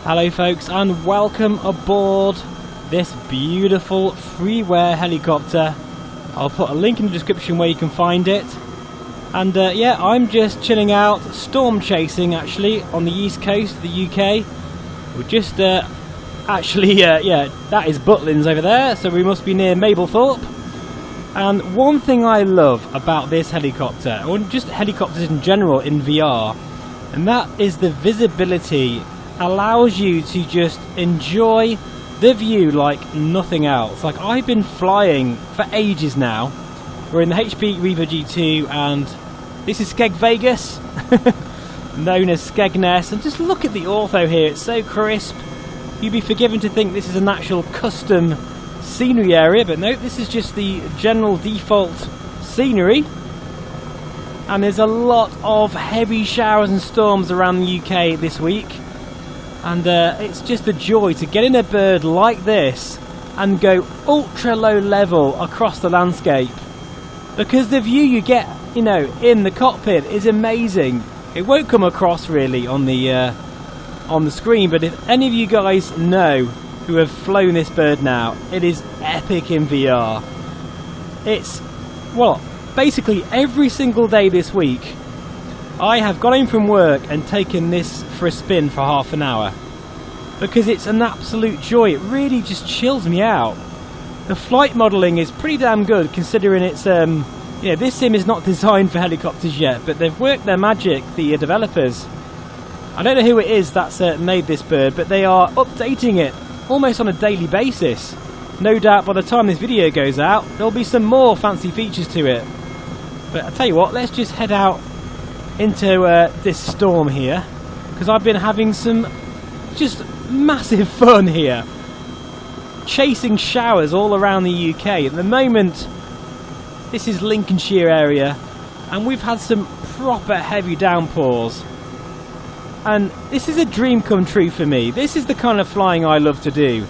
Hello folks and welcome aboard this beautiful freeware helicopter. I'll put a link in the description where you can find it. And yeah, I'm just chilling out, storm chasing actually on the east coast of the UK. We're just yeah, that is Butlins over there, so we must be near Mablethorpe. And one thing I love about this helicopter, or just helicopters in general in VR, and that is the visibility. Allows you to just enjoy the view like nothing else. Like, I've been flying for ages now. We're in the HP Reverb G2 and this is Skeg Vegas, known as Skegness, and just look at the ortho here, it's so crisp. You'd be forgiven to think this is an actual custom scenery area, but no, this is just the general default scenery. And there's a lot of heavy showers and storms around the UK this week. And it's just a joy to get in a bird like this and go ultra low level across the landscape, because the view you get, you know, in the cockpit is amazing. It won't come across really on the screen, but if any of you guys know who have flown this bird now, it is epic in VR. It's, well, basically every single day this week I have got home from work and taken this for a spin for half an hour, because it's an absolute joy. It really just chills me out. The flight modelling is pretty damn good, considering it's yeah, this sim is not designed for helicopters yet, but they've worked their magic, the developers. I don't know who it is that's made this bird, but they are updating it almost on a daily basis. No doubt by the time this video goes out there'll be some more fancy features to it. But I tell you what, let's just head out into this storm here, because I've been having some just massive fun here, chasing showers all around the UK. At the moment this is Lincolnshire area, and we've had some proper heavy downpours, and this is a dream come true for me. This is the kind of flying I love to do,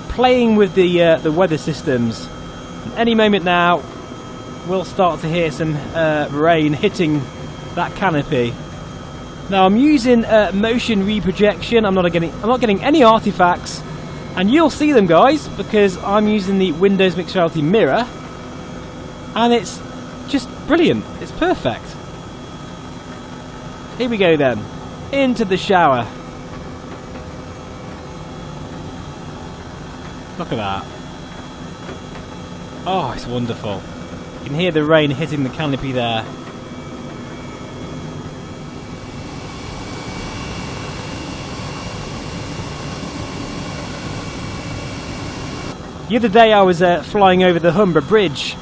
playing with the weather systems. Any moment now we'll start to hear some rain hitting that canopy. Now I'm using motion reprojection. I'm not getting any artifacts, and you'll see them, guys, because I'm using the Windows Mixed Reality mirror, and it's just brilliant. It's perfect. Here we go then, into the shower. Look at that. Oh, it's wonderful. You can hear the rain hitting the canopy there. The other day I was flying over the Humber Bridge,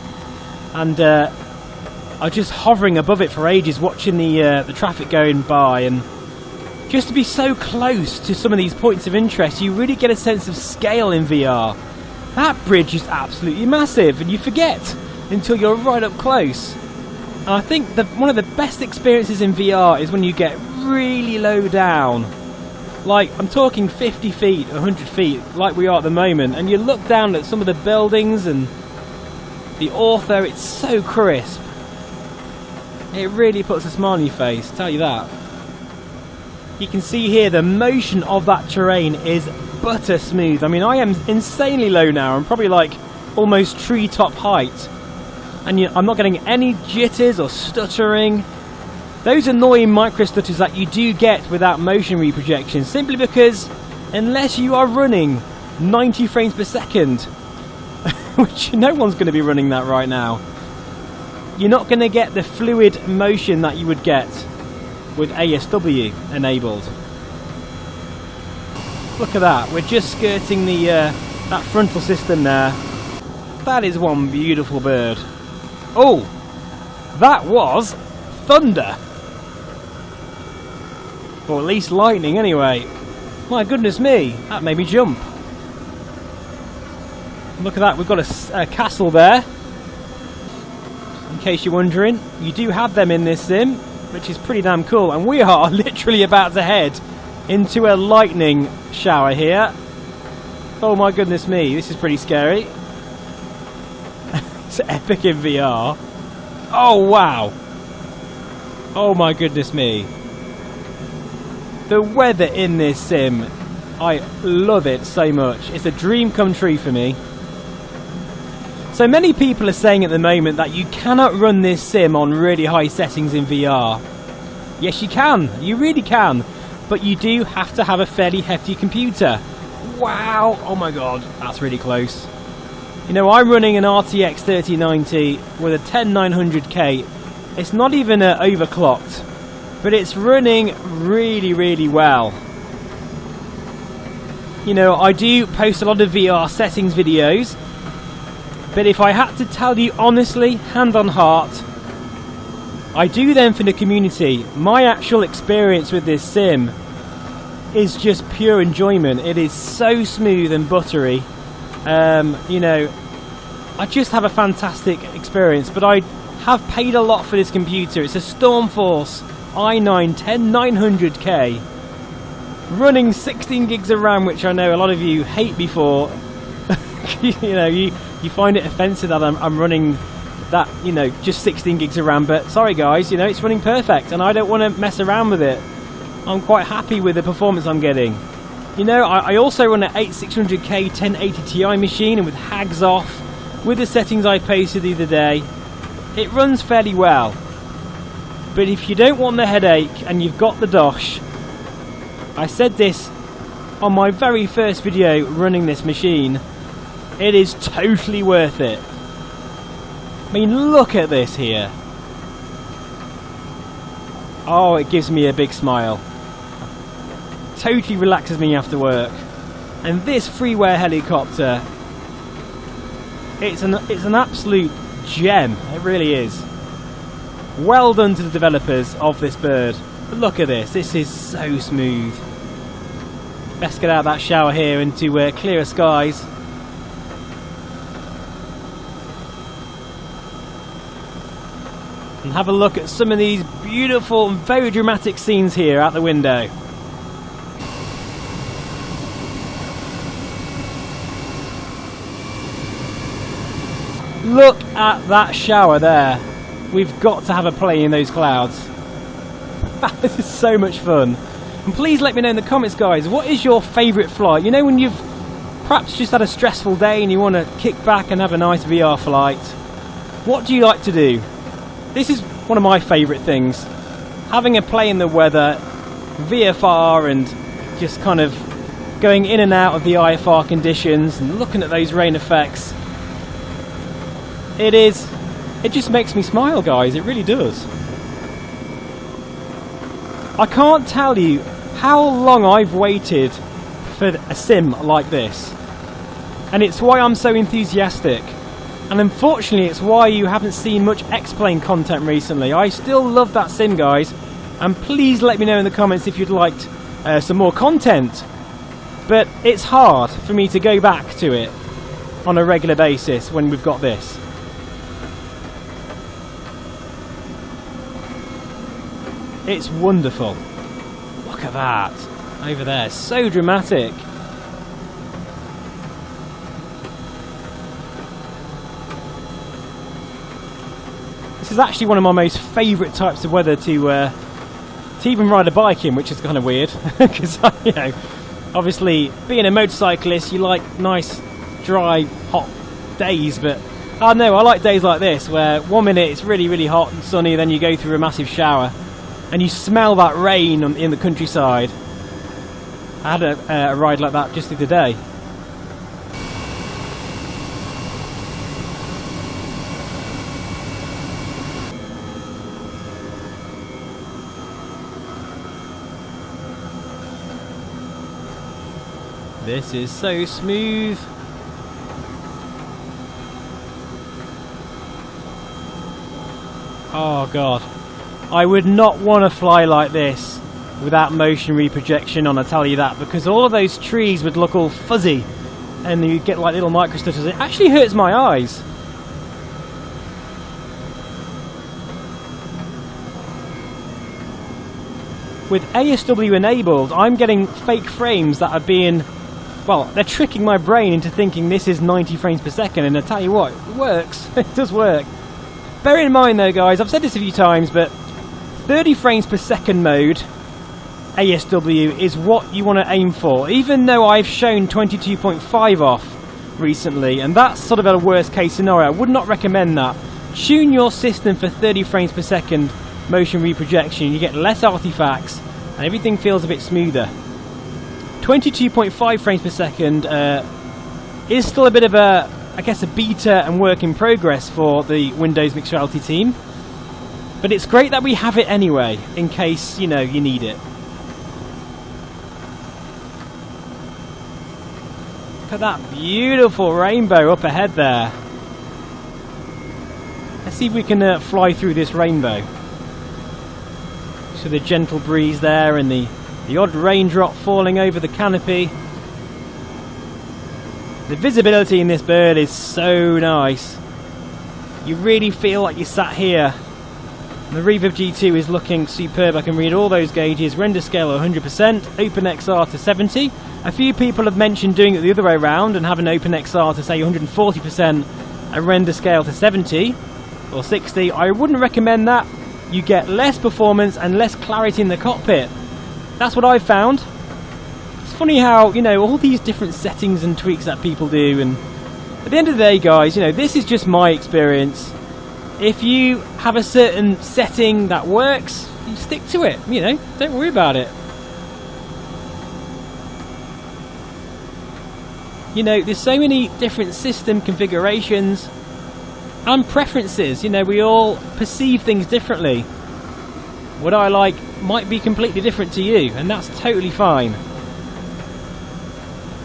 and I was just hovering above it for ages, watching the traffic going by, and just to be so close to some of these points of interest, you really get a sense of scale in VR. That bridge is absolutely massive, and you forget until you're right up close. And I think one of the best experiences in VR is when you get really low down. Like, I'm talking 50 feet, 100 feet, like we are at the moment, and you look down at some of the buildings and the ortho, it's so crisp. It really puts a smile on your face, I'll tell you that. You can see here the motion of that terrain is butter smooth. I mean, I am insanely low now. I'm probably like almost treetop height. And I'm not getting any jitters or stuttering. Those annoying micro stutters that you do get without motion reprojection, simply because unless you are running 90 frames per second, which no one's going to be running that right now, you're not going to get the fluid motion that you would get with ASW enabled. Look at that, we're just skirting the that frontal system there. That is one beautiful bird. Oh, that was thunder. Or at least lightning anyway. My goodness me, that made me jump. Look at that, we've got a castle there. In case you're wondering, you do have them in this sim, which is pretty damn cool. And we are literally about to head into a lightning shower here. Oh my goodness me, this is pretty scary. It's epic in VR. Oh wow. Oh my goodness me. The weather in this sim I love it so much. It's a dream come true for me. So many people are saying at the moment that you cannot run this sim on really high settings in VR. Yes, you can. You really can. But you do have to have a fairly hefty computer. Wow. Oh my god. That's really close. You know, I'm running an RTX 3090 with a 10900K. It's not even overclocked. But it's running really, really well. You know, I do post a lot of VR settings videos. But if I had to tell you honestly, hand on heart, I do them for the community. My actual experience with this sim is just pure enjoyment. It is so smooth and buttery. You know, I just have a fantastic experience. But I have paid a lot for this computer. It's a STORMFORCE i9 10900K. Running 16 gigs of RAM, which I know a lot of you hate before. You know, you find it offensive that I'm running that, you know, just 16 gigs of RAM, but sorry guys, you know, it's running perfect and I don't want to mess around with it. I'm quite happy with the performance I'm getting. You know, I also run an 8600K 1080 Ti machine, and with hags off, with the settings I posted the other day, it runs fairly well. But if you don't want the headache and you've got the dosh, I said this on my very first video running this machine, it is totally worth it. I mean, look at this here. Oh, it gives me a big smile. Totally relaxes me after work. And this freeware helicopter, it's an absolute gem. It really is. Well done to the developers of this bird. But look at this. This is so smooth. Best get out of that shower here into clearer skies. And have a look at some of these beautiful and very dramatic scenes here out the window. Look at that shower there. We've got to have a play in those clouds. This is so much fun. And please let me know in the comments, guys, what is your favourite flight? You know, when you've perhaps just had a stressful day and you want to kick back and have a nice VR flight, what do you like to do? This is one of my favourite things. Having a play in the weather, VFR, and just kind of going in and out of the IFR conditions and looking at those rain effects. It just makes me smile, guys. It really does. I can't tell you how long I've waited for a sim like this. And it's why I'm so enthusiastic. And unfortunately, it's why you haven't seen much X-Plane content recently. I still love that sim, guys. And please let me know in the comments if you'd like some more content. But it's hard for me to go back to it on a regular basis when we've got this. It's wonderful. Look at that. Over there. So dramatic. This is actually one of my most favourite types of weather to even ride a bike in, which is kind of weird. Because, you know, obviously, being a motorcyclist, you like nice, dry, hot days. But, I know, I like days like this, where 1 minute it's really, really hot and sunny, then you go through a massive shower. And you smell that rain in the countryside. I had a ride like that just the other day. This is so smooth. Oh God. I would not want to fly like this without motion reprojection on, I tell you that, because all of those trees would look all fuzzy and you get like little microstutters. It actually hurts my eyes. With ASW enabled, I'm getting fake frames that are being, well, they're tricking my brain into thinking this is 90 frames per second, and I tell you what, it works. It does work. Bear in mind though, guys, I've said this a few times, but 30 frames per second mode ASW is what you want to aim for, even though I've shown 22.5 off recently, and that's sort of a worst case scenario. I would not recommend that. Tune your system for 30 frames per second motion reprojection. You get less artifacts and everything feels a bit smoother. 22.5 frames per second is still a bit of a, I guess, a beta and work in progress for the Windows Mixed Reality team, but it's great that we have it anyway in case, you know, you need it. Look at that beautiful rainbow up ahead there. Let's see if we can fly through this rainbow. So the gentle breeze there and the odd raindrop falling over the canopy. The visibility in this bird is so nice. You really feel like you sat here. And the Reverb G2 is looking superb. I can read all those gauges. Render scale 100%, OpenXR to 70. A few people have mentioned doing it the other way around and having OpenXR to say 140% and render scale to 70 or 60. I wouldn't recommend that. You get less performance and less clarity in the cockpit. That's what I've found. It's funny how, you know, all these different settings and tweaks that people do, and at the end of the day, guys, you know, this is just my experience. If you have a certain setting that works, you stick to it, you know, don't worry about it. You know, there's so many different system configurations and preferences. You know, we all perceive things differently. What I like might be completely different to you, and that's totally fine.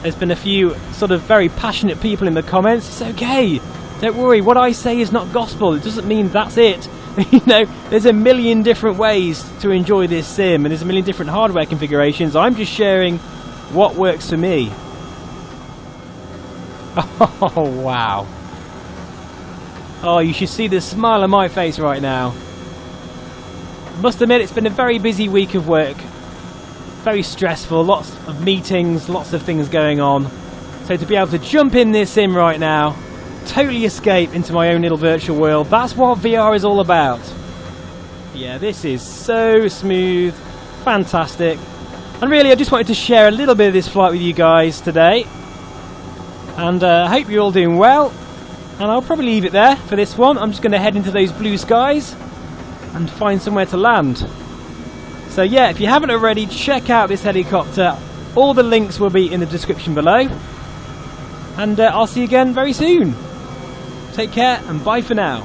There's been a few sort of very passionate people in the comments. It's okay, don't worry, what I say is not gospel. It doesn't mean that's it. You know, there's a million different ways to enjoy this sim, and there's a million different hardware configurations. I'm just sharing what works for me. Oh, wow. Oh, you should see the smile on my face right now. Must admit, it's been a very busy week of work. Very stressful, lots of meetings, lots of things going on. So to be able to jump in this sim right now, totally escape into my own little virtual world, that's what VR is all about. Yeah, this is so smooth, fantastic. And really, I just wanted to share a little bit of this flight with you guys today. And I hope you're all doing well. And I'll probably leave it there for this one. I'm just going to head into those blue skies and find somewhere to land. So yeah, if you haven't already, check out this helicopter. All the links will be in the description below. And I'll see you again very soon. Take care and bye for now.